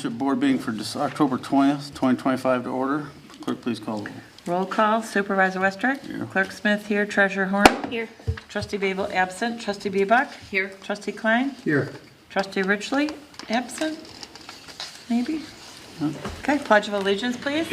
Township Board meeting for October 20th, 2025 to order. Clerk, please call the roll. Roll call, Supervisor Westrick. Here. Clerk Smith here, Treasurer Horn. Here. Trustee Babel absent, Trustee Bebuk. Here. Trustee Klein. Here. Trustee Richley absent, maybe? Okay, Pledge of Allegiance, please.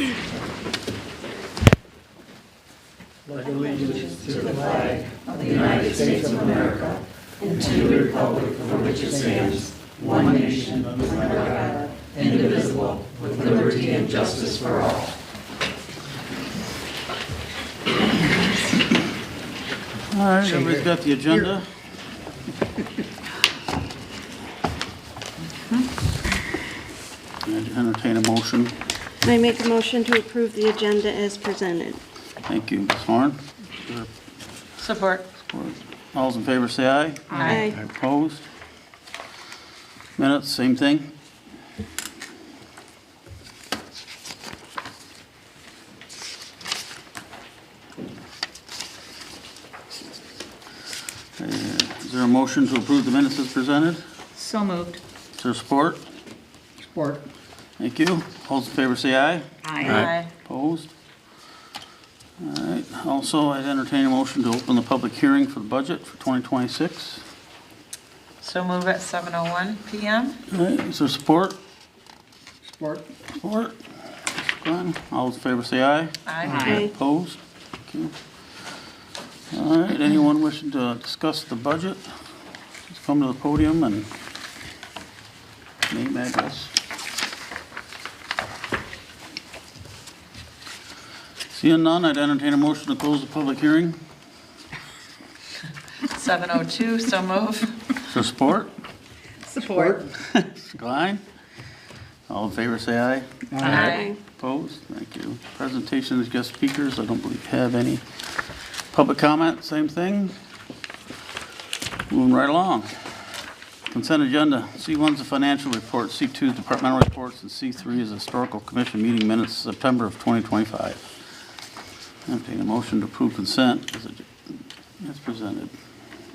Pledge allegiance to the flag of the United States of America and to the republic for which it stands, one nation, under God, indivisible, with liberty and justice for all. All right, everybody's got the agenda. I'd entertain a motion. I make a motion to approve the agenda as presented. Thank you, Ms. Horn. Support. All those in favor say aye. Aye. Opposed? Minutes, same thing. Is there a motion to approve the minutes as presented? So moved. Is there support? Support. Thank you. All those in favor say aye. Aye. Opposed? All right. Also, I'd entertain a motion to open the public hearing for the budget for 2026. So move at 7:01 PM. All right. Is there support? Support. Support. Mr. Glenn. All those in favor say aye. Aye. Opposed? Thank you. All right. Anyone wishing to discuss the budget, please come to the podium and name, address. Seeing none, I'd entertain a motion to close the public hearing. 7:02, so move. Is there support? Support. Mr. Klein? All in favor say aye. Aye. Opposed? Thank you. Presentation is guest speakers. I don't believe we have any. Public comment, same thing. Moving right along. Consent agenda. C1 is the financial report, C2 is departmental reports, and C3 is historical commission meeting minutes, September of 2025. Entertain a motion to approve consent as presented.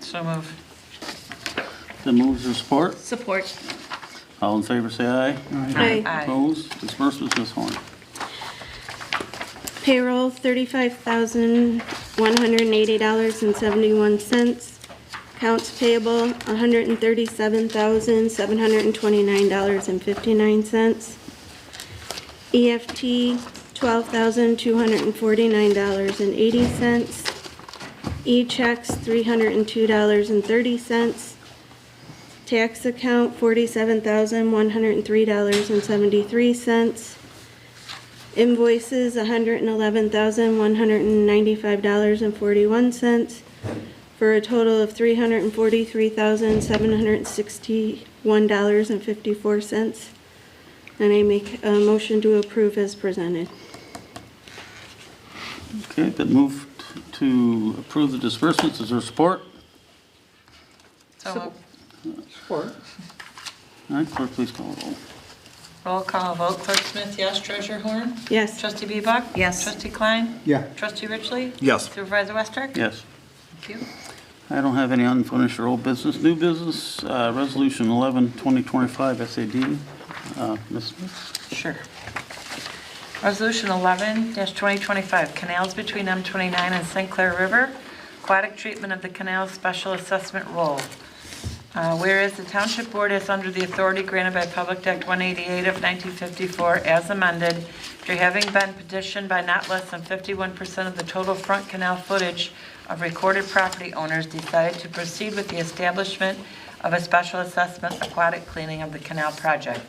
So move. Then moves or support. Support. All in favor say aye. Aye. Aye. Opposed? Disbursements, Ms. Horn. Payroll, $35,180.71. Accounts payable, $137,729.59. EFT, $12,249.80. E-checks, $302.30. Tax account, $47,103.73. Invoices, $111,195.41, for a total of $343,761.54. And I make a motion to approve as presented. Okay, been moved to approve the disbursements. Is there support? So move. Support. All right, clerk, please call the roll. Roll call vote. Clerk Smith, yes. Treasurer Horn. Yes. Trustee Bebuk. Yes. Trustee Klein. Yeah. Trustee Richley. Yes. Supervisor Westrick. Yes. Thank you. I don't have any unfinished or old business. New business, Resolution 11, 2025 SAD. Ms. Smith? Sure. Resolution 11-2025, canals between M29 and St. Clair River, aquatic treatment of the canal special assessment role. Whereas the Township Board is under the authority granted by Public Act 188 of 1954 as amended, after having been petitioned by not less than 51% of the total front canal footage of recorded property owners, decided to proceed with the establishment of a special assessment aquatic cleaning of the canal project.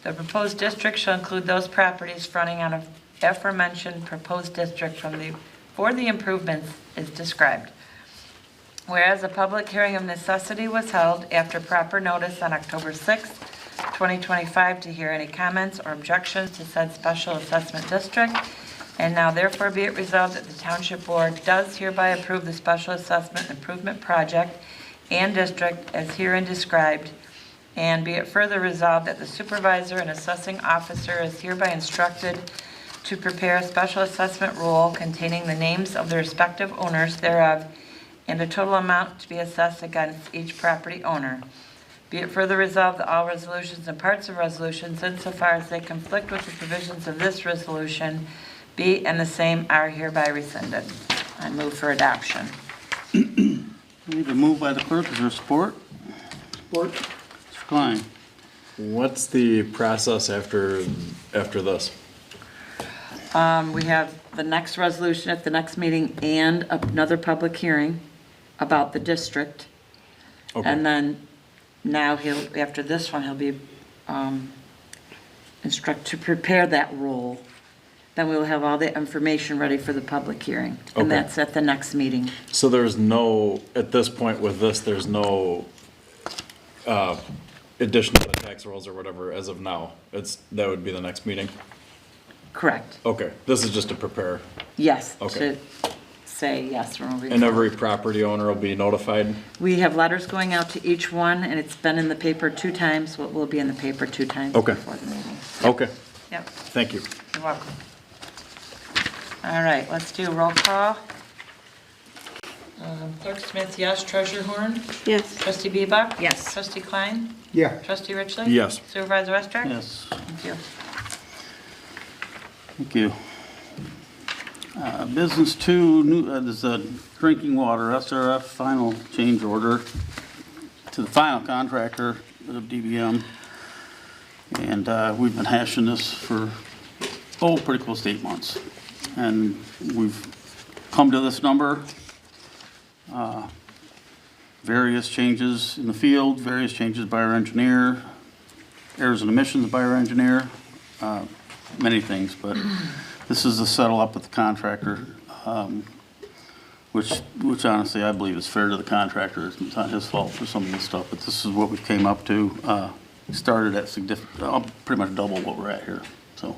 The proposed district shall include those properties fronting on a aforementioned proposed district for the improvements is described. Whereas a public hearing of necessity was held after proper notice on October 6, 2025 to hear any comments or objections to said special assessment district, and now therefore be it resolved that the Township Board does hereby approve the special assessment improvement project and district as herein described, and be it further resolved that the supervisor and assessing officer is hereby instructed to prepare a special assessment roll containing the names of the respective owners thereof and a total amount to be assessed against each property owner. Be it further resolved that all resolutions and parts of resolutions insofar as they conflict with the provisions of this resolution be and the same are hereby rescinded. I move for adoption. We need a move by the clerk. Is there support? Support. Mr. Klein. What's the process after this? We have the next resolution at the next meeting and another public hearing about the district. Okay. And then now after this one, he'll be instructed to prepare that rule. Then we will have all the information ready for the public hearing. And Okay. that's at the next meeting. So there's no, at this point with this, there's no addition to the tax rolls or whatever as of now. That would be the next meeting? Correct. Okay, this is just to prepare. Yes. Okay. To say yes. We're moving And forward. every property owner will be notified? We have letters going out to each one, and it's been in the paper 2 times. What will be in the paper 2 times Okay. before the meeting. Okay, Yep. thank you. You're welcome. All right, let's do a roll call. Clerk Smith, yes. Treasurer Horn? Yes. Trustee Bebop? Yes. Trustee Klein? Yeah. Trustee Richley? Yes. Supervisor Westrick? Yes. Thank you. Thank you. Business 2, there's a drinking water SRF final change order to the final contractor of DBM. And we've been hashing this for, pretty close to 8 months. And we've come to this number. Various changes in the field, various changes by our engineer, errors and omissions by our engineer, many things, but this is to settle up with the contractor, which honestly I believe is fair to the contractor. It's not his fault for some of this stuff, but this is what we came up to. Started at pretty much double what we're at here. So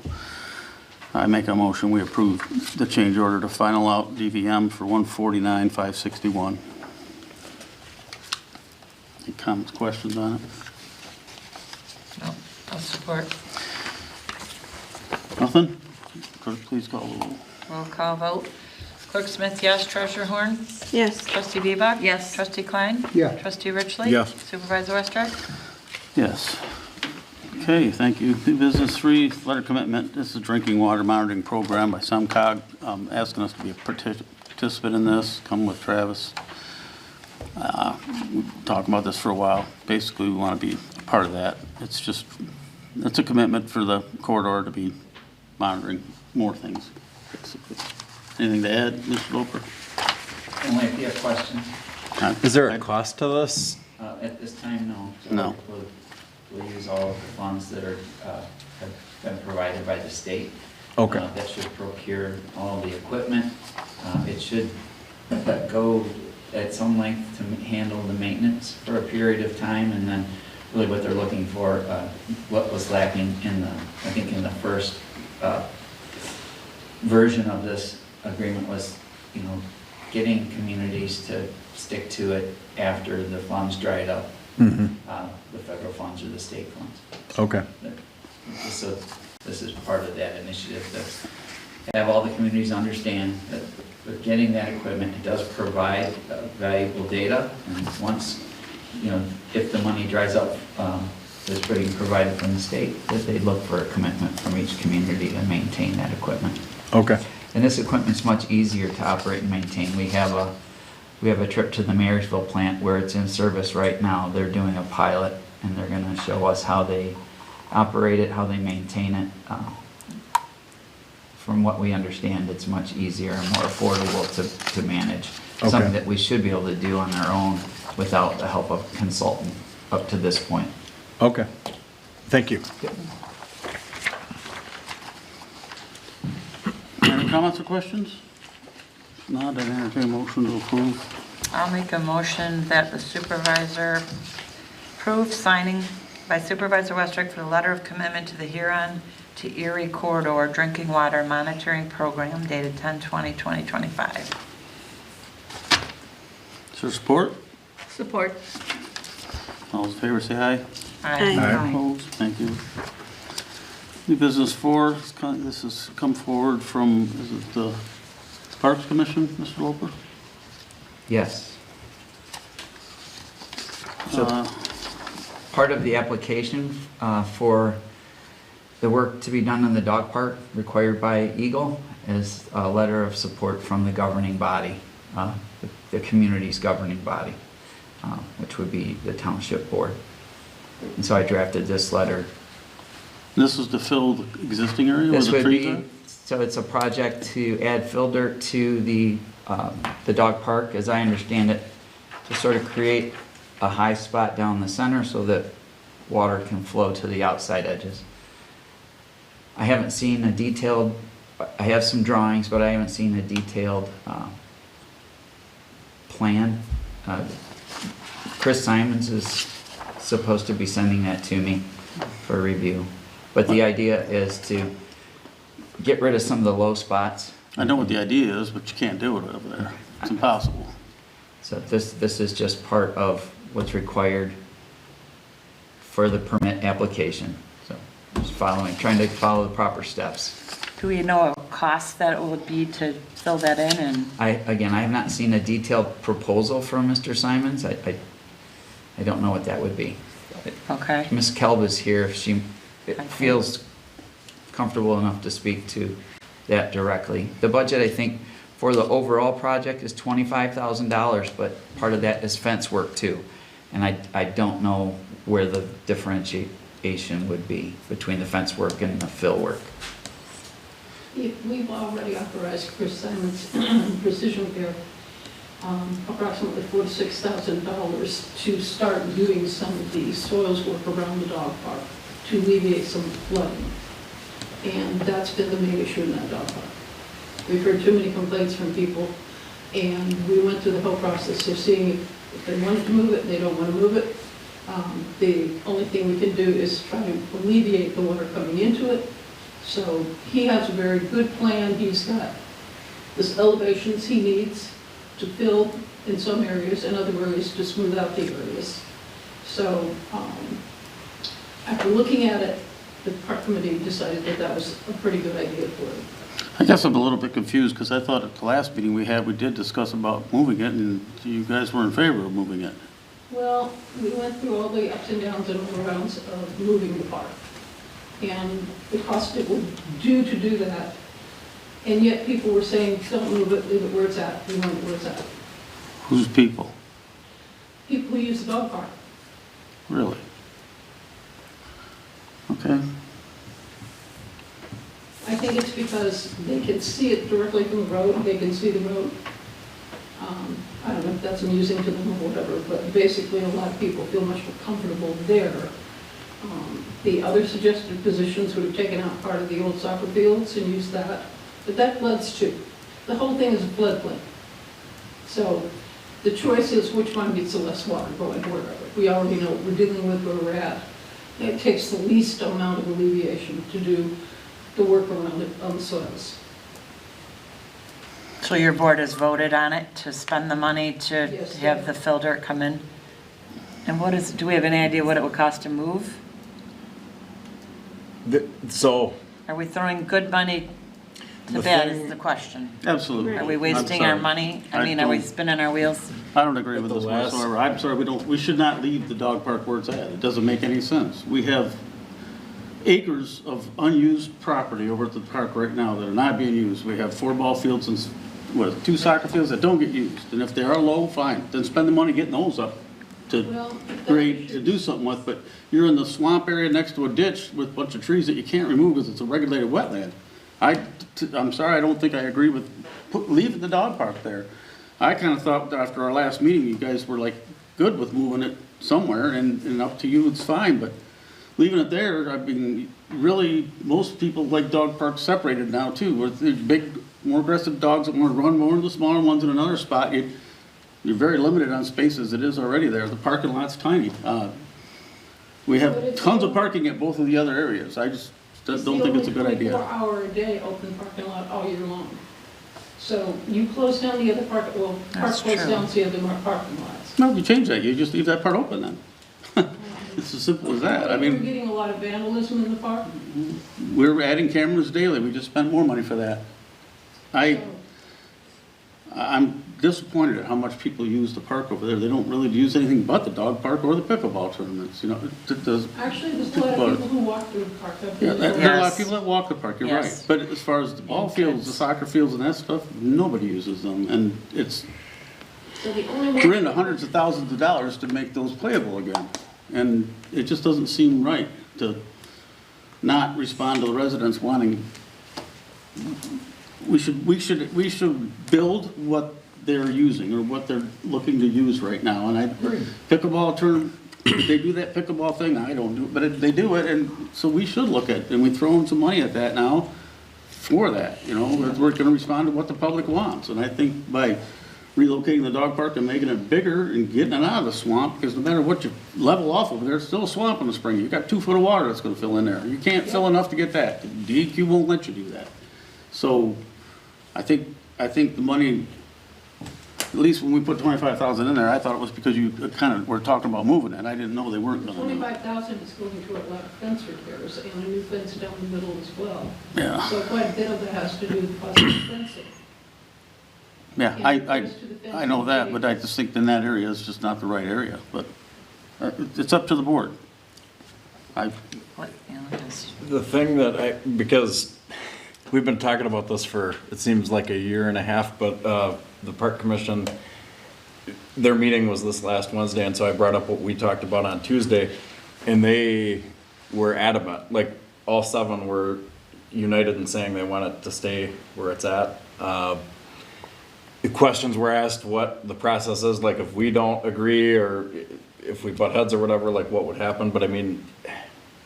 I make a motion, we approve the change order to final out DVM for $149,561. Any comments, questions on it? No, I'll support. Nothing? Clerk, please call the roll. Roll call vote. Clerk Smith, yes. Treasurer Horn? Yes. Trustee Bebop? Yes. Trustee Klein? Yeah. Trustee Richley? Yes. Supervisor Westrick? Yes. Okay, thank you. New business 3, letter commitment. This is a drinking water monitoring program by SEMCOG, asking us to be a participant in this. Come with Travis. We've been talking about this for a while. Basically, we want to be a part of that. It's a commitment for the corridor to be monitoring more things, basically. Anything to add, Mr. Loper? Only if you have questions. Is there a cost to this? At this time, no. So No. We'll use all of the funds that have been provided by the state. Okay. That should procure all the equipment. It should go at some length to handle the maintenance for a period of time, and then really what they're looking for, what was lacking I think in the first version of this agreement was, getting communities to stick to it after the funds dried up, Mm-hmm. the federal funds or the state funds. Okay. So this is part of that initiative to have all the communities understand that with getting that equipment, it does provide valuable data. And once, if the money dries up, that's being provided from the state, that they look for a commitment from each community to maintain that equipment. Okay. And this equipment's much easier to operate and maintain. We have a trip to the Marysville plant where it's in service right now. They're doing a pilot, and they're going to show us how they operate it, how they maintain it. From what we understand, it's much easier and more affordable to manage. Okay. Something that we should be able to do on our own without the help of a consultant up to this point. Okay. Thank you. Any comments or questions? If not, I entertain a motion to approve. I'll make a motion that the supervisor approve signing by Supervisor Westrick for the letter of commitment to the Huron to Erie Corridor Drinking Water Monitoring Program dated 10/20/2025. Is there support? Support. All those in favor say aye. Aye. Opposed? Thank you. New business 4, this has come forward from, is it the Parks Commission, Mr. Loper? Yes. Uh, part of the application for the work to be done in the dog park required by Eagle is a letter of support from the governing body, the community's governing body, which would be the township board. And so I drafted this letter. This is to fill the existing area where This the would trees be, are? so it's a project to add fill dirt to the dog park, as I understand it, to sort of create a high spot down the center so that water can flow to the outside edges. I haven't seen a detailed, I have some drawings, but I haven't seen a detailed plan. Chris Simons is supposed to be sending that to me for review. But the idea is to get rid of some of the low spots. I know what the idea is, but you can't do it over there. It's impossible. So this is just part of what's required for the permit application. So just trying to follow the proper steps. Do we know a cost that it would be to fill that in? And Again, I have not seen a detailed proposal from Mr. Simons. I don't know what that would be. okay, Ms. Kelb is here if she feels comfortable enough to speak to that directly. The budget, I think, for the overall project is $25,000, but part of that is fence work too. And I don't know where the differentiation would be between the fence work and the fill work. We've already authorized Chris Simons Precision Care approximately $4,000 to $6,000 to start doing some of the soils work around the dog park to alleviate some flooding. And that's been the main issue in that dog park. We've heard too many complaints from people, and we went through the whole process of seeing if they wanted to move it, they don't want to move it. The only thing we can do is try to alleviate the water coming into it. So he has a very good plan. He's got the elevations he needs to fill in some areas, and other areas to smooth out the areas. So after looking at it, the park committee decided that that was a pretty good idea for it. I guess I'm a little bit confused because I thought at the last meeting we had, we did discuss about moving it and you guys were in favor of moving it. Well, we went through all the ups and downs and overruns of moving the park, and the cost it would do to do that. And yet people were saying, don't move it, leave it where it's at, we want it where it's at. Who's people? People who use the dog park. Really? Okay. I think it's because they can see it directly from the road, they can see the road. I don't know if that's amusing to them or whatever, but basically a lot of people feel much more comfortable there. The other suggested positions would have taken out part of the old soccer fields and used that, but that floods too. The whole thing is a floodplain. So the choice is which one gets the less water going wherever. We already know what we're dealing with where we're at. It takes the least amount of alleviation to do the work around it on the soils. so your board has voted on it to spend the money to Yes, have yeah. the fill dirt come in? And do we have any idea what it would cost to move? So, Are we throwing good money to The bad thing- is the question. Absolutely. Are we I'm wasting our sorry. money? I I mean, are we don't- spinning our wheels? I don't agree with At the this last- whatsoever. I'm sorry, we should not leave the dog park where it's at. It doesn't make any sense. We have acres of unused property over at the park right now that are not being used. We have 4 ball fields and, 2 soccer fields that don't get used. And if they are low, fine, then spend the money getting those up to Well, grade, to do something with. But you're in the swamp area next to a ditch with a bunch of trees that you can't remove because it's a regulated wetland. I'm sorry, I don't think I agree with leaving the dog park there. I kind of thought that after our last meeting, you guys were like good with moving it somewhere, and up to you, it's fine, but leaving it there, I mean, really, most people like dog parks separated now too, with the big, more aggressive dogs that want to run more than the smaller ones in another spot. You're very limited on space as it is already there. The parking lot's tiny. We have tons of parking at both of the other areas. I just don't think it's a good idea. 24-hour-a-day open parking lot all year long. So you close down the other park, well, park That's close true. down the other parking lots. No, you change that. You just leave that part open then. It's as simple as that. I We're mean, getting a lot of vandalism in the park. we're adding cameras daily. We just spent more money for that. I'm disappointed at how much people use the park over there. They don't really use anything but the dog park or the pickleball tournaments, you know. Actually, there's a lot of people who walk through the park. Yeah, there are a lot of Yes. people that walk the park, you're Yes. right. But as far as the ball And fields, kids. the soccer fields and that stuff, nobody uses them. And it's, So the only way. we're into hundreds of thousands of dollars to make those playable again. And it just doesn't seem right to not respond to the residents wanting. We should build what they're using or what they're looking to use right now. And pickleball tournament, they do that pickleball thing, I don't do it, but they do it, and so we should look at, and we throw in some money at that now for that, you know, we're gonna respond to what the public wants. And I think by relocating the dog park and making it bigger and getting it out of the swamp, because no matter what you level off over there, it's still a swamp in the spring. You got 2 foot of water that's gonna fill in there. You can't fill enough to get that. DEQ won't let you do that. So I think the money, at least when we put 25,000 in there, I thought it was because you kind of were talking about moving it. I didn't know they weren't gonna do it. 25,000 is going to a lot of fence repairs and a new fence down the middle as well. Yeah, So quite a bit of it has to do with possible fencing. yeah, I know that, but I just think in that area is just not the right area, but it's up to the board. What, Alan, is- The thing that because we've been talking about this for, it seems like a year and a half, but the park commission, their meeting was this last Wednesday, and so I brought up what we talked about on Tuesday, and they were adamant, like all 7 were united in saying they want it to stay where it's at. The questions were asked what the process is, like if we don't agree or if we butt heads or whatever, like what would happen, but I mean,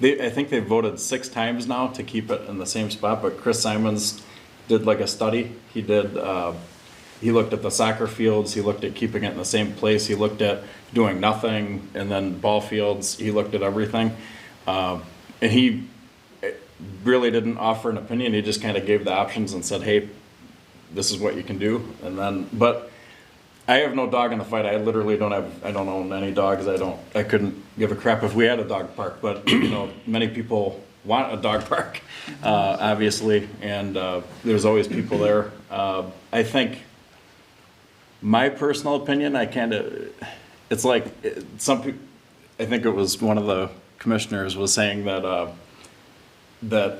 I think they've voted 6 times now to keep it in the same spot, but Chris Simons did like a study. He looked at the soccer fields, he looked at keeping it in the same place, he looked at doing nothing, and then ball fields, he looked at everything. And he really didn't offer an opinion, he just kind of gave the options and said, hey, this is what you can do. And then, but I have no dog in the fight. I literally I don't own any dogs. I couldn't give a crap if we had a dog park, but you know, many people want a dog park, obviously, and there's always people there. I think my personal opinion, it's like some people, I think it was one of the commissioners was saying that that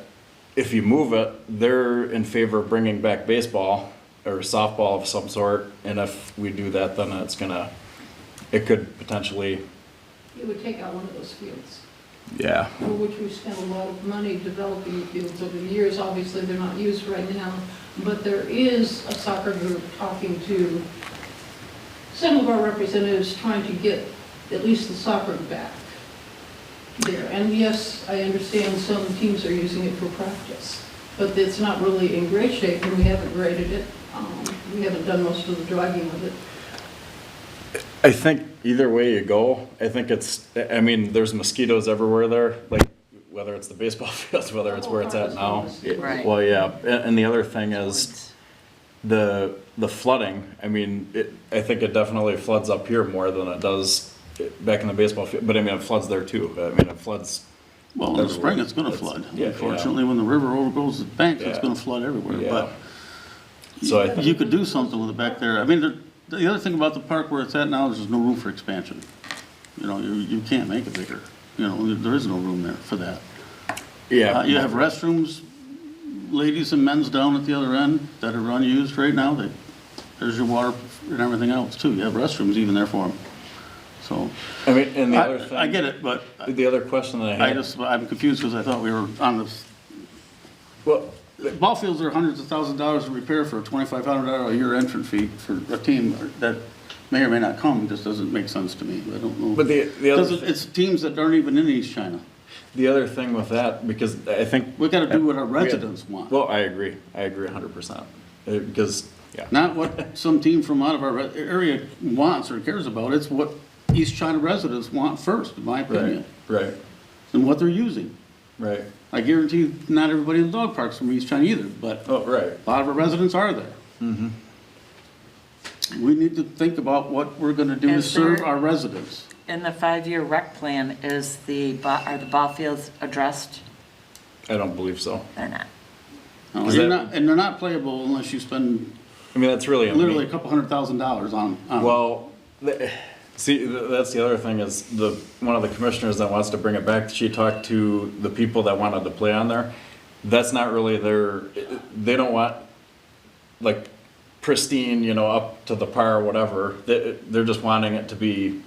if you move it, they're in favor of bringing back baseball or softball of some sort, and if we do that, then it could potentially. It would take out one of those fields, Yeah. for which we spent a lot of money developing the fields over the years. Obviously, they're not used right now, but there is a soccer group talking to some of our representatives trying to get at least the soccer back there. And yes, I understand some teams are using it for practice, but it's not really in great shape, and we haven't graded it. We haven't done most of the dragging of it. I think either way you go, I think there's mosquitoes everywhere there, like whether it's the baseball fields, whether it's where it's at now. Right. Well, yeah, and the other thing is the flooding. I mean, I think it definitely floods up here more than it does back in the baseball field, but I mean, it floods there too. I mean, it floods. Well, in the spring, it's gonna flood. Yeah, Unfortunately, when the river overgoes the banks, it's Yeah. gonna flood everywhere, Yeah. but So I think, you could do something with it back there. I mean, the other thing about the park where it's at now is there's no room for expansion. You know, you can't make it bigger. You know, there is no room there for that. yeah. You have restrooms, ladies and men's down at the other end that are unused right now. There's your water and everything else too. You have restrooms even there for them. So, I mean, and the other thing. I get it, but The other question that I had. I'm confused because I thought we were on this. Well, Ball fields are hundreds of thousands of dollars to repair for a $2,500 a year entrance fee for a team that may or may not come. Just doesn't make sense to me. I don't know. but the Because other. it's teams that aren't even in East China. The other thing with that, because I think. We gotta do what our residents want, Well, I agree 100%. Because, yeah. not what some team from out of our area wants or cares about. It's what East China residents want first, in my opinion, Right, and what they're using. right. I guarantee you, not everybody in the dog park's from East China either, but Oh, right. a lot of our residents are there. We need to think about what we're gonna do to Is serve there- our residents. In the 5-year rec plan, are the ball fields addressed? I don't believe so. They're not. No, Is you're that- not, and they're not playable unless you spend I mean, that's really. Literally a couple $100,000 on. Well, see, that's the other thing is one of the commissioners that wants to bring it back, she talked to the people that wanted to play on there. That's not really they don't want like pristine, you know, up to the par or whatever. They're just wanting it to be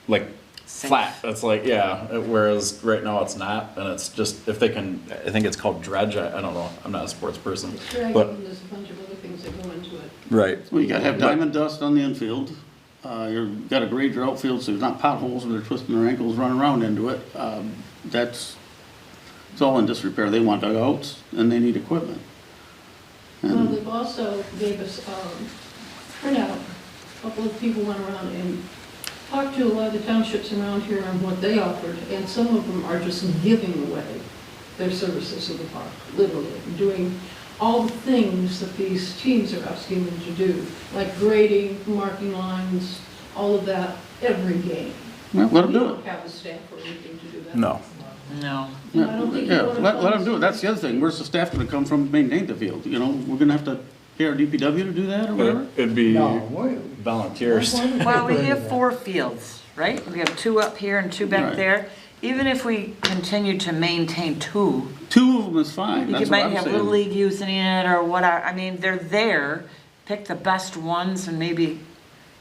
like flat. It's like, yeah, whereas right now it's not, and it's just, if they can, I think it's called dredge, I don't know, I'm not a sports person, Right, but. and there's a bunch of other things that go into it. Right. Well, you gotta have diamond dust on the infield. You've gotta grade your outfield so there's not potholes where they're twisting their ankles running around into it. It's all in disrepair. They want dugouts and they need equipment. Well, And they've also gave us printout. A couple of people went around and talked to a lot of the townships around here on what they offered, and some of them are just giving away their services to the park, literally, doing all the things that these teams are asking them to do, like grading, marking lines, all of that, every game. well, let them We do don't it. have the staff or anything to do that. No. No. And I don't think you Yeah, wanna let them fund do it. That's the other thing. Where's the staff gonna come from to maintain the field? You know, we're gonna have to pay our DPW to do that or whatever? It'd be No, wait. volunteers. Well, we have 4 fields, right? We have 2 up here and 2 back Right. there. Even if we continue to maintain 2, Two of them is fine. you That's what might I'm have Little saying. League using it or whatever. I mean, they're there. Pick the best ones and maybe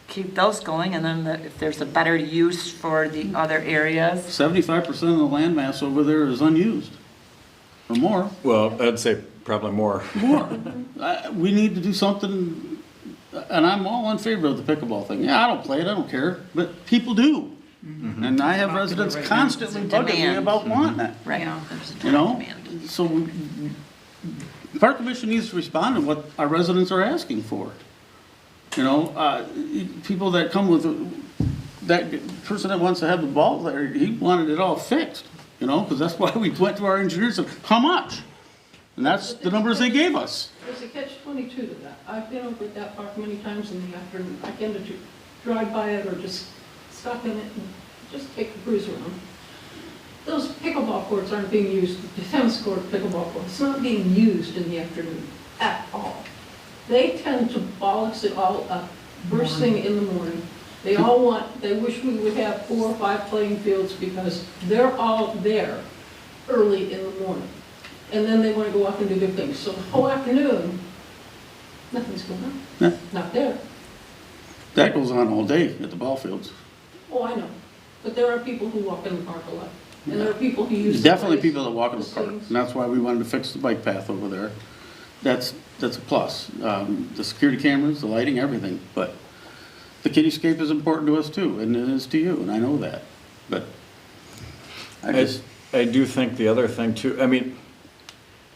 keep those going. And then if there's a better use for the other areas. 75% of the landmass over there is unused, or more. Well, I'd say probably more. More. We need to do something, and I'm all in favor of the pickleball thing. Yeah, I don't play it, I don't care, but people do. And I have residents constantly bugging me Demand. about wanting it, Right. There's a you know? demand. So, the Park Commission needs to respond to what our residents are asking for. You know, people that come with, that person that wants to have the ball there, he wanted it all fixed, you know, because that's why we went to our engineers and said, how much? And that's the numbers they gave us. There's a catch-22 to that. I've been over at that park many times in the afternoon. I tend to drive by it or just stop in it and just take a cruise around. Those pickleball courts aren't being used, the tennis court pickleball court, it's not being used in the afternoon at all. They tend to bollocks it all up first thing in the morning. They wish we would have 4 or 5 playing fields because they're all there early in the morning. And then they want to go off and do their things. So the whole afternoon, nothing's going on. Yeah. Not there. That goes on all day at the ball fields. Oh, I know. But there are people who walk in the park a lot. And there are people who use. Definitely the place, people that walk in the park, and things. that's why we wanted to fix the bike path over there. That's a plus. The security cameras, the lighting, everything, but the kiddyscape is important to us too, and it is to you, and I know that. But I do think the other thing too, I mean,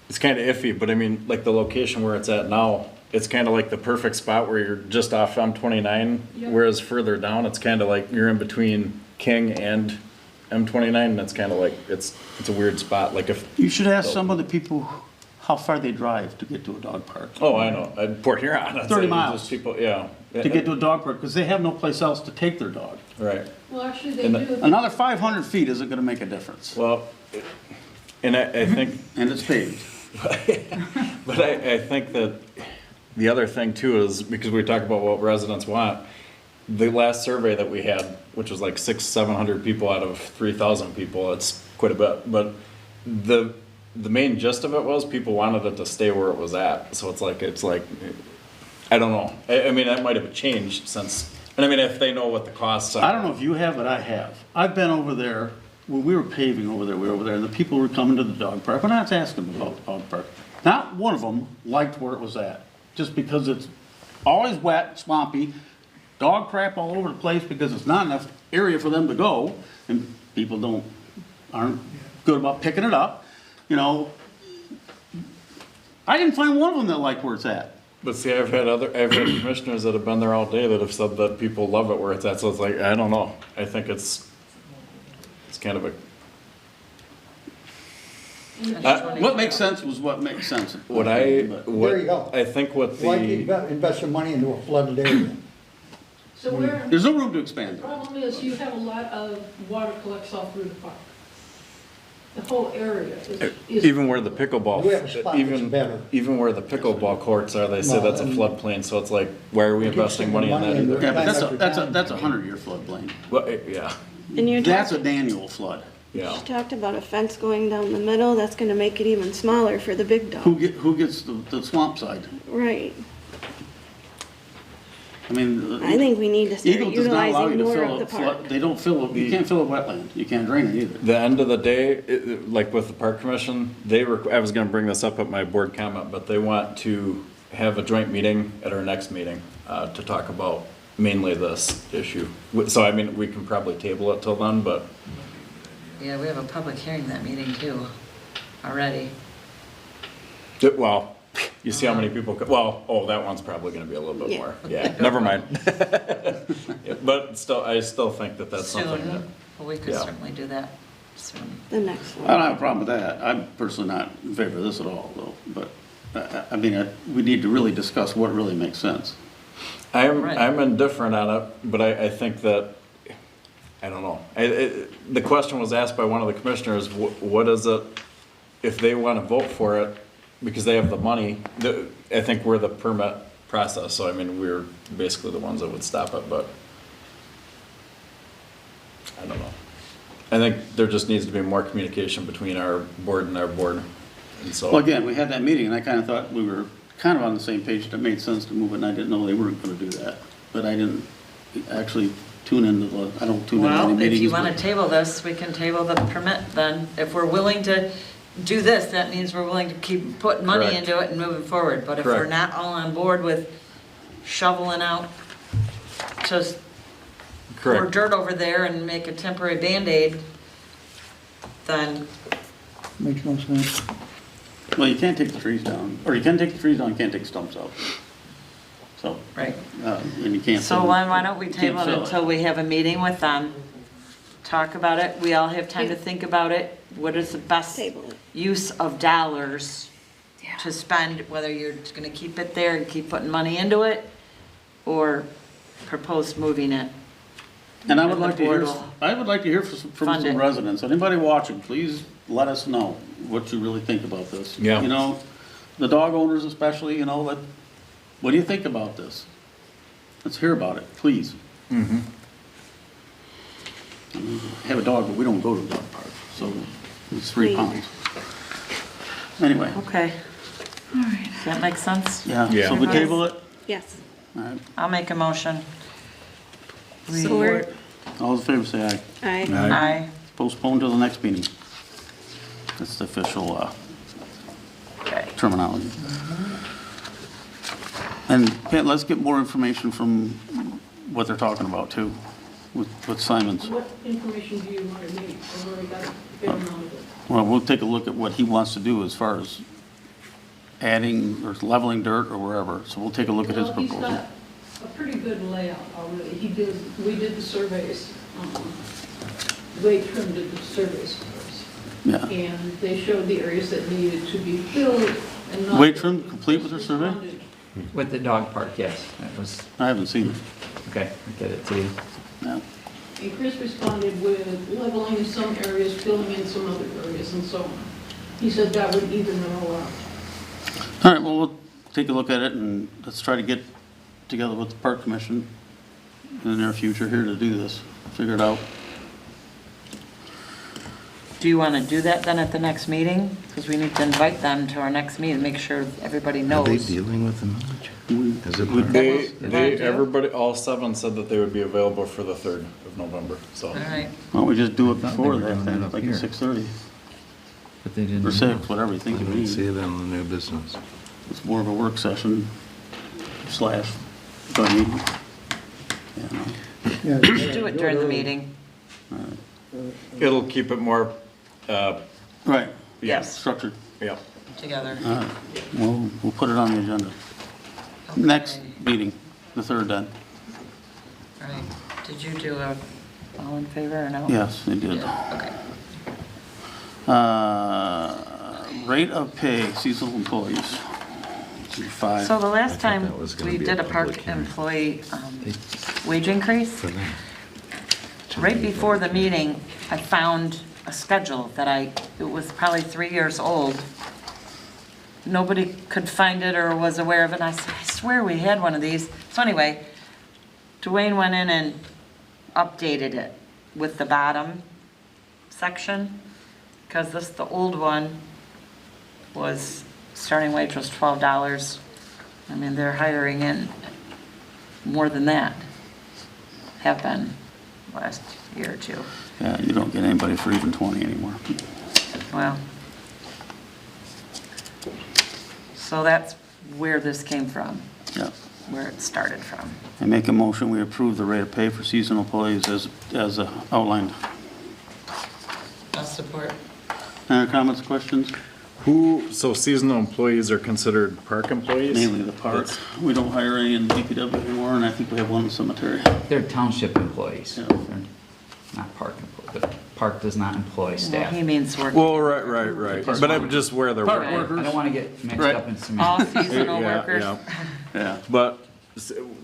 it's kind of iffy, but I mean, like the location where it's at now, it's kind of like the perfect spot where you're just off M29, Yep. whereas further down, it's kind of like you're in between King and M29, and it's kind of like, it's a weird spot, like if, you should ask some of the people how far they drive to get to a dog park. oh, I know, Port Huron. I'd 30 say, miles. just people, yeah. To get to a dog park, because they have no place else to take their dog. Right, Well, actually, they And do. Another 500 feet isn't gonna make a difference, well, and I think, and it's paved. but I think that the other thing too is, because we talk about what residents want, the last survey that we had, which was like 600-700 people out of 3,000 people, it's quite a bit, but the main gist of it was people wanted it to stay where it was at, so it's like, I don't know, I mean, that might have changed since, and I mean, if they know what the costs are. I don't know if you have, but I have. I've been over there, when we were paving over there, we were over there, and the people were coming to the dog park, and I was asking them about the dog park. Not one of them liked where it was at, just because it's always wet, swampy, dog crap all over the place because it's not enough area for them to go, and people aren't good about picking it up, you know. I didn't find one of them that liked where it's at. But see, I've had commissioners that have been there all day that have said that people love it where it's at, so it's like, I don't know, I think it's kind of a, What makes sense was what makes sense. what There you go. I think what Why the, invest your money into a flooded area? So where, There's no room to the expand it. problem is you have a lot of water collects all through the park. The whole area is. Even where the pickleball, We have a spot that's better. even where the pickleball courts are, they say that's a floodplain, so it's like, why are we investing money in that either? Yeah, but that's a 100-year floodplain. Well, yeah, And you're That's talking, an annual flood. yeah. you talked about a fence going down the middle, that's gonna make it even smaller for the big Who dog. gets the swamp side? Right. I mean. I think we need to start Eagle does not allow you utilizing to more fill of the a flood, park. they don't fill, you can't fill a wetland, you can't drain it either. The end of the day, like with the park commission, I was gonna bring this up at my board comment, but they want to have a joint meeting at our next meeting, to talk about mainly this issue. So I mean, we can probably table it till then, but Yeah, we have a public hearing that meeting too, already. well, you see how many people, that one's probably gonna be a little bit Yeah. more. Yeah, never mind. Yeah, but still, I still think that that's something that, Soon, well, we could yeah. certainly do that soon. The next I one. don't have a problem with that, I'm personally not in favor of this at all, though, but, I mean, we need to really discuss what really makes sense. Right. I'm indifferent on it, but I think that, I don't know. The question was asked by one of the commissioners, what is it, if they wanna vote for it, because they have the money, I think we're the permit process, so I mean, we're basically the ones that would stop it, but I don't know. I think there just needs to be more communication between our board and our board, and so. Well, again, we had that meeting, and I kinda thought we were kind of on the same page, that it made sense to move it, and I didn't know they weren't gonna do that. But I didn't actually tune into I don't tune into any Well, meetings. if you want but- to table this, we can table the permit then. If we're willing to do this, that means we're willing to keep putting money Correct. into it and moving forward. But if we're Correct. not all on board with shoveling out, just pour Correct. dirt over there and make a temporary Band-Aid, then, Makes no sense. Well, you can't take the trees down, or you can take the trees down, you can't take stumps out. So, right. and you can't. So fill- why don't we can't table it fill until we have a meeting with them, talk about it, we all have time to Yeah. think about it, what is the best Table it. use of dollars to spend, whether you're just gonna keep it there and keep putting money into it, or propose moving it. And I would And the like to hear, board will I would like to hear from fund some it. residents, anybody watching, please let us know what you really think about this. Yeah. You know, the dog owners especially, you know, what do you think about this? Let's hear about it, please. Mhm. I mean, we have a dog, but we don't go to the dog park, so it's 3 Please. pounds. Anyway, Okay. All right. Does that make sense? yeah, Yeah. so we Yes. table it, Yes. all right, I'll make a motion. Support. all those in favor say aye. Aye. Aye. Postpone till the next meeting. That's the official, Okay. terminology. And Pat, let's get more information from what they're talking about too, with Simon's. What information do you want to need? I've already got a fair amount of it. Well, we'll take a look at what he wants to do as far as adding or leveling dirt or wherever. So we'll take a look at his Well, he's proposal. got a pretty good layout already. We did the surveys. Wade Trim did the surveys for us. Yeah. And they showed the areas that needed to be filled and not. Wade Trim complete with their survey? Responded. With the dog park, yes, that was, I haven't seen it. okay, I'll get it to you. Yeah. And Chris responded with leveling in some areas, filling in some other areas, and so on. He said that would even it all out. All right, well, we'll take a look at it and let's try to get together with the park commission in the near future here to do this, figure it out. Do you want to do that then at the next meeting? Because we need to invite them to our next meeting, make sure everybody Are they knows. dealing with the millage? Is it part of They, do? everybody, all 7 said that they would be available for the 3rd of November, so. All right. Why don't we just do it I thought they before were that doing then, that up like here. at 6:30 But they didn't. or 6, whatever you I think you didn't see need. it on the new business. It's more of a work session slash joint meeting. Yeah, no. Yeah, Do it during the meeting. It'll keep it more, Right, Yes, structured. yeah. together. All right, we'll put it on the agenda. Next Okay. meeting, the 3rd then. All right. Did you do a, all in favor or no? Yes, they did. Okay. Rate of pay seasonal employees. 5. So the last thought time that was gonna we be a did a public park hearing. employee wage increase, For them. right before the meeting, I found a schedule that it was probably 3 years old. Nobody could find it or was aware of it, and I said, I swear we had one of these. So anyway, Dwayne went in and updated it with the bottom section, because the old one was, starting wage was $12. I mean, they're hiring in more than that, have been last year or two. Yeah, you don't get anybody for even 20 anymore. Well, so that's where this came from, Yeah. where it started from. I make a motion, we approve the rate of pay for seasonal employees as outlined. I'll support. Any other comments, questions? So seasonal employees are considered park employees? Mainly the park. We don't hire any in DPW anymore, and I think we have one in the cemetery. They're township employees. Yeah. They're not park employees. The park does not employ Well, staff. he means work. Well, right. But I'm just where they're Park working. workers. I don't want to get mixed Right. up in some. All seasonal Yeah, workers. yeah. Yeah, But,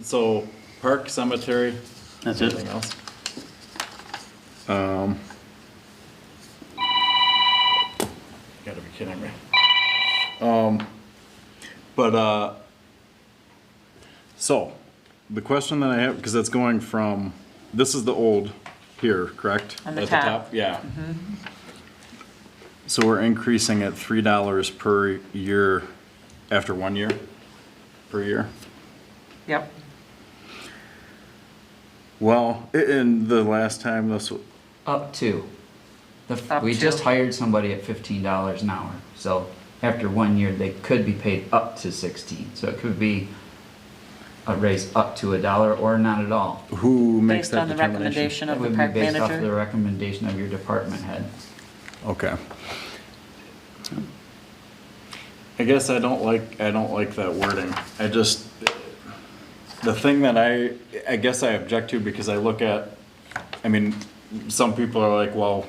so, park, cemetery, that's it. anything else? Gotta be kidding me. So, the question that I have, because it's going from, this is the old here, correct? On the At top. Yeah. So we're increasing it $3 per year after 1 year, per year? Yep. Well, in the last time this, Up to. Up We to. just hired somebody at $15 an hour. So after 1 year, they could be paid up to 16. So it could be a raise up to $1 or not at all. who makes Based that on the determination? recommendation It of the would be park based off the manager. recommendation of your department head. Okay. I guess I don't like that wording. I just, the thing that I guess I object to, because I look at, I mean, some people are like, well,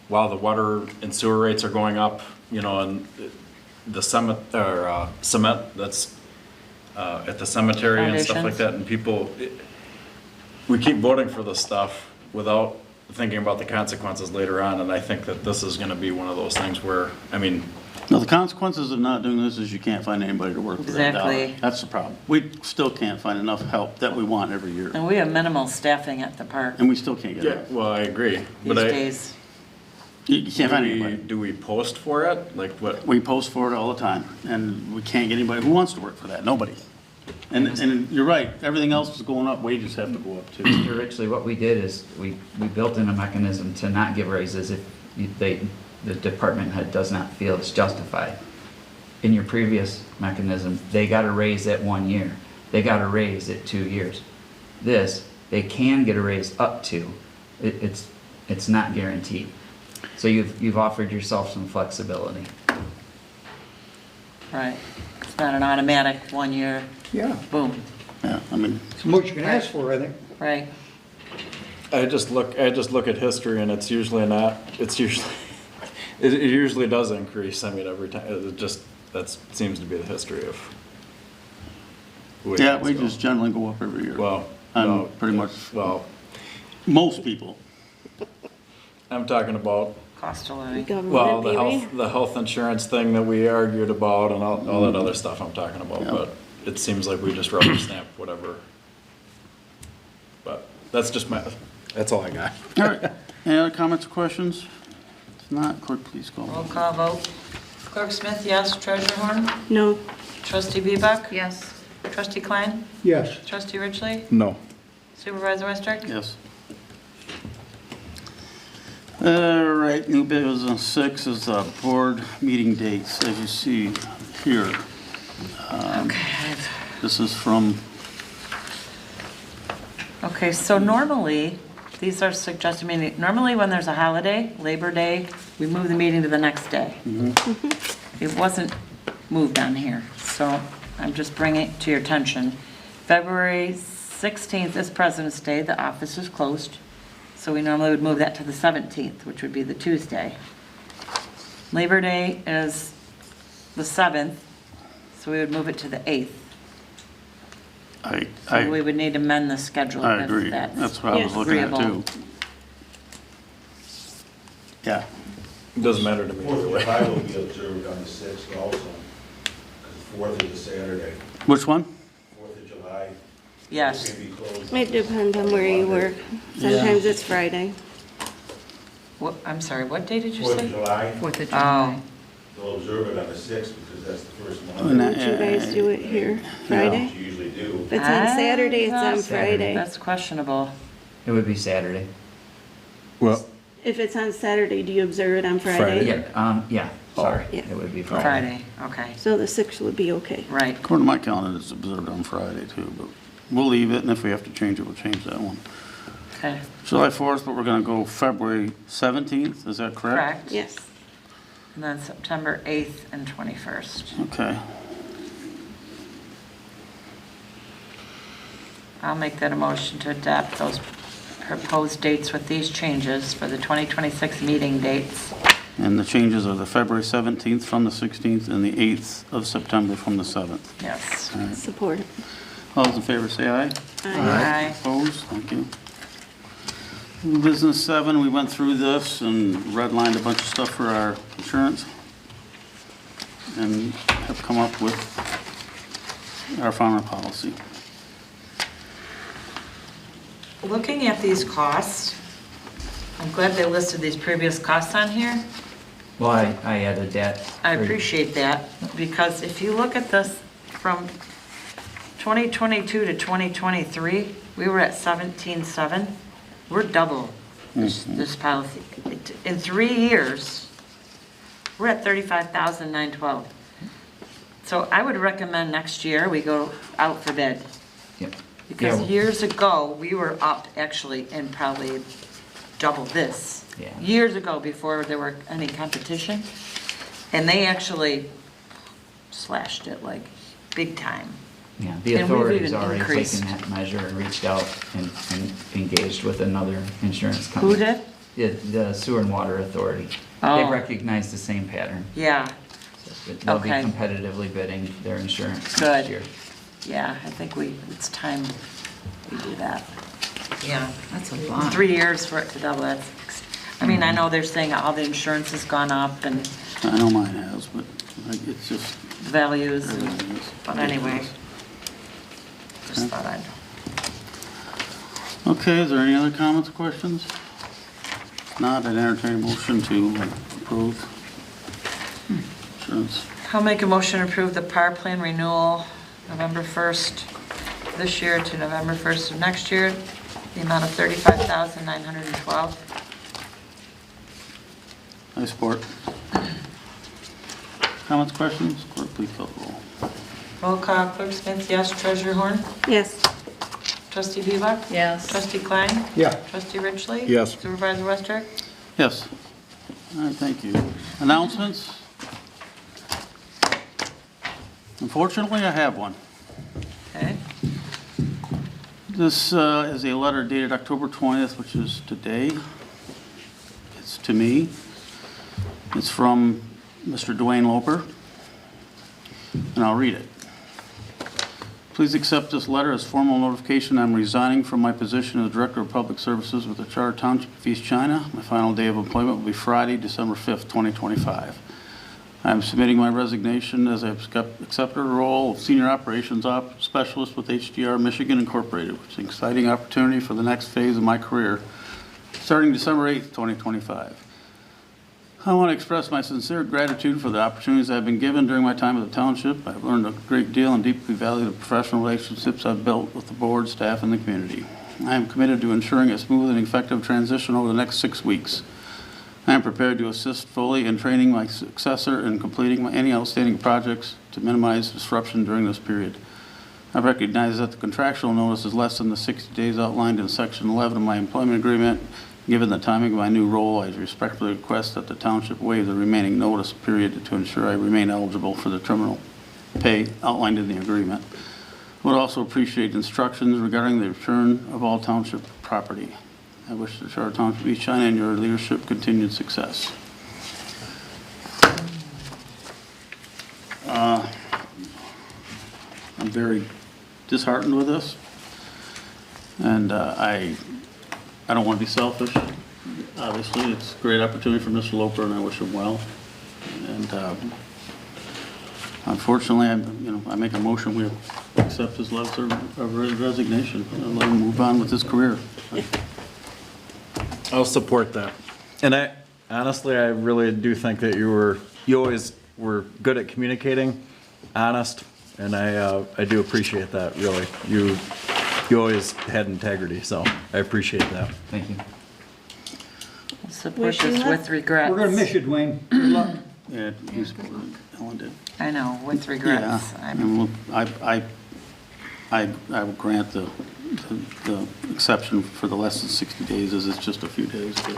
wow, the water and sewer rates are going up, you know, and the cement that's at the cemetery and stuff like Foundations. that, and people, we keep voting for this stuff without thinking about the consequences later on, and I think that this is gonna be one of those things where, I mean, No, the consequences of not doing this is you can't find anybody to work for that dollar. Exactly. That's the problem. We still can't find enough help that we want every year, And we have minimal staffing at the park and we still can't get yeah, it. well, I agree. these But I, days. You can't find anybody. do we post for it? Like what? We post for it all the time, and we can't get anybody who wants to work for that, nobody. And you're right, everything else is going up, wages have to go up too. Mr. Richley, what we did is we built in a mechanism to not give raises if the department head does not feel it's justified. In your previous mechanism, they got a raise at 1 year. They got a raise at 2 years. This, they can get a raise up to. It's not guaranteed. So you've offered yourself some flexibility. Right. It's not an automatic 1 year, Yeah, boom. Yeah, I mean, it's the most you can ask for, I think. Right. I just look at history, and it's usually not, it usually does increase, I mean, every time, that seems to be the history of. the way yeah, things go. wages generally go up every year. Well, On no, pretty much, well, most people. I'm talking about, Cost of living. well, Government, maybe? the health insurance thing that we argued about and all that other stuff I'm talking about, Yeah. but it seems like we just rubber stamp whatever. But that's that's all I got. All right, any other comments or questions? If not, clerk, please call. Roll call vote. Clerk Smith, yes. Treasurer Horn? No. Trustee Bebuk? Yes. Trustee Klein? Yes, Trustee Richley? No. Supervisor Westrick? Yes. All right, new business 6 is board meeting dates, as you see here. Okay. This is from, Okay, so normally, these are suggested meeting, normally when there's a holiday, Labor Day, we move the meeting to the next day. It wasn't moved on here, so I'm just bringing it to your attention. February 16th is President's Day, the office is closed, so we normally would move that to the 17th, which would be the Tuesday. Labor Day is the 7th, so we would move it to the 8th. So we I would need to amend the schedule if agree. that's That's what I was Yeah. looking at agreeable. too. Yeah, It doesn't matter to me Fourth either of way. July will be observed on the 6th also, because Fourth is a Saturday. Which one? 4th of July. Yes. It's gonna be closed. It depends on where you work. Sometimes it's Friday. What, I'm sorry, what day did you 4th of say? July, 4th of Oh, July. they'll observe it on the 6th because that's the first And Monday. Don't you guys do it here Friday? You usually do. If it's on Saturday, it's on Saturday. Friday. that's questionable. It would be Saturday. Well, If it's on Saturday, do you observe it on Friday. Friday? Yeah, sorry. Yeah. It would be Friday. Friday, okay, So the 6th would be okay. right. According to my calendar, it's observed on Friday too, but we'll leave it, and if we have to change it, we'll change that one. Okay, July 4th, but we're gonna go February 17th, is that correct? correct. Yes. And then September 8th and 21st. Okay. I'll make that a motion to adopt those proposed dates with these changes for the 2026 meeting dates. And the changes are the February 17th from the 16th and the 8th of September from the 7th. Yes. Support. All those in favor say aye. Aye. Opposed? Thank you. New Business 7, we went through this and redlined a bunch of stuff for our insurance and have come up with our farmer policy. Looking at these costs, I'm glad they listed these previous costs on here. Well, I added that. I appreciate that, because if you look at this from 2022 to 2023, we were at 17.7. We're double this policy. In 3 years, we're at 35,912. So I would recommend next year we go out for bid. Yep. Because Yeah. years ago, we were up actually in probably double this. Yeah. Years ago, before there were any competition, and they actually slashed it like big time. Yeah, the And we've authority's even already increased. taken that measure and reached out and engaged with another insurance Who company. did? Yeah, the Sewer and Water Authority. Oh. They've recognized the same pattern. Yeah, So they'll be Okay. competitively bidding their insurance Good. next year. yeah, I think it's time we do that. Yeah, That's a lot. 3 years for it to double, I mean, I know they're saying all the insurance has gone up and I know mine has, but it's just, values, but anyway, just Okay. thought I'd. okay, is there any other comments or questions? If not, I'd entertain a motion to approve insurance. I'll make a motion to approve the power plan renewal November 1st this year to November 1st of next year, the amount of $35,912. I support. Comments, questions? Clerk, please call the roll. Roll call, Clerk Smith, yes. Treasurer Horn? Yes. Trustee Bebak? Yes. Trustee Klein? Yeah. Trustee Richley? Yes. Supervisor Westrick? Yes. All right, thank you. Announcements? Unfortunately, I have one. Okay. This is a letter dated October 20th, which is today. It's to me. It's from Mr. Dwayne Loper, and I'll read it. Please accept this letter as formal notification I'm resigning from my position as Director of Public Services with the Charter Township of East China. My final day of employment will be Friday, December 5th, 2025. I'm submitting my resignation as I've accepted a role of Senior Operations Specialist with HDR Michigan Incorporated, which is an exciting opportunity for the next phase of my career, starting December 8th, 2025. I want to express my sincere gratitude for the opportunities I've been given during my time at the township. I've learned a great deal and deeply value the professional relationships I've built with the board, staff, and the community. I am committed to ensuring a smooth and effective transition over the next 6 weeks. I am prepared to assist fully in training my successor and completing any outstanding projects to minimize disruption during this period. I recognize that the contractual notice is less than the 60 days outlined in Section 11 of my employment agreement. Given the timing of my new role, I respectfully request that the township waive the remaining notice period to ensure I remain eligible for the terminal pay outlined in the agreement. I would also appreciate instructions regarding the return of all township property. I wish the Charter Township of East China and your leadership continued success. I'm very disheartened with this, and I don't want to be selfish. Obviously, it's a great opportunity for Mr. Loper, and I wish him well. And unfortunately, I make a motion, we accept his letter of resignation and let him move on with his career. I'll support that. And honestly, I really do think that you always were good at communicating, honest, and I do appreciate that, really. You always had integrity, so I appreciate that. Thank you. Support Wish you this luck. with regrets. We're gonna miss you, Dwayne. Good luck. Yeah, Ellen did. I know, with Yeah, regrets. and we'll- I will grant the exception for the less than 60 days, as it's just a few days. But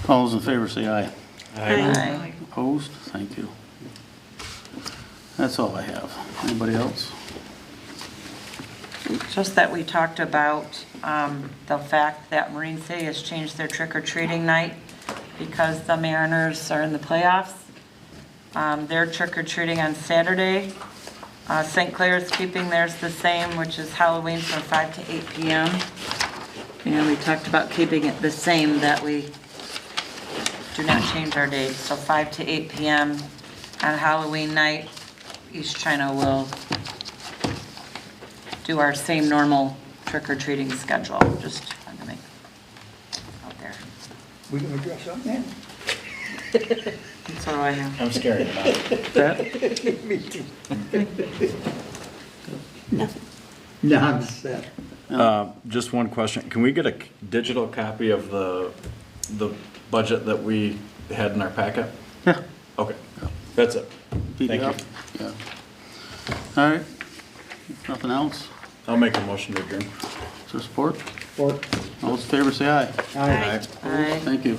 all those in favor say aye. Aye. Opposed? Thank you. That's all I have. Anybody else? Just that we talked about the fact that Marine City has changed their trick-or-treating night because the Mariners are in the playoffs. They're trick-or-treating on Saturday. St. Clair's keeping theirs the same, which is Halloween from 5 to 8 p.m. And we talked about keeping it the same, that we do not change our date. So 5 to 8 p.m. on Halloween night, East China will do our same normal trick-or-treating schedule. Just wanted to make out there. We gonna dress up, man? That's all I have. I'm scared now. Me too. No, I'm set. Just one question. Can we get a digital copy of the budget that we had in our packet? Yeah. Okay, that's it. Thank you. PDF? Yeah. All right. Nothing else? I'll make a motion to adjourn. Is there support? Or, All those in favor say aye. aye. Aye. Thank you.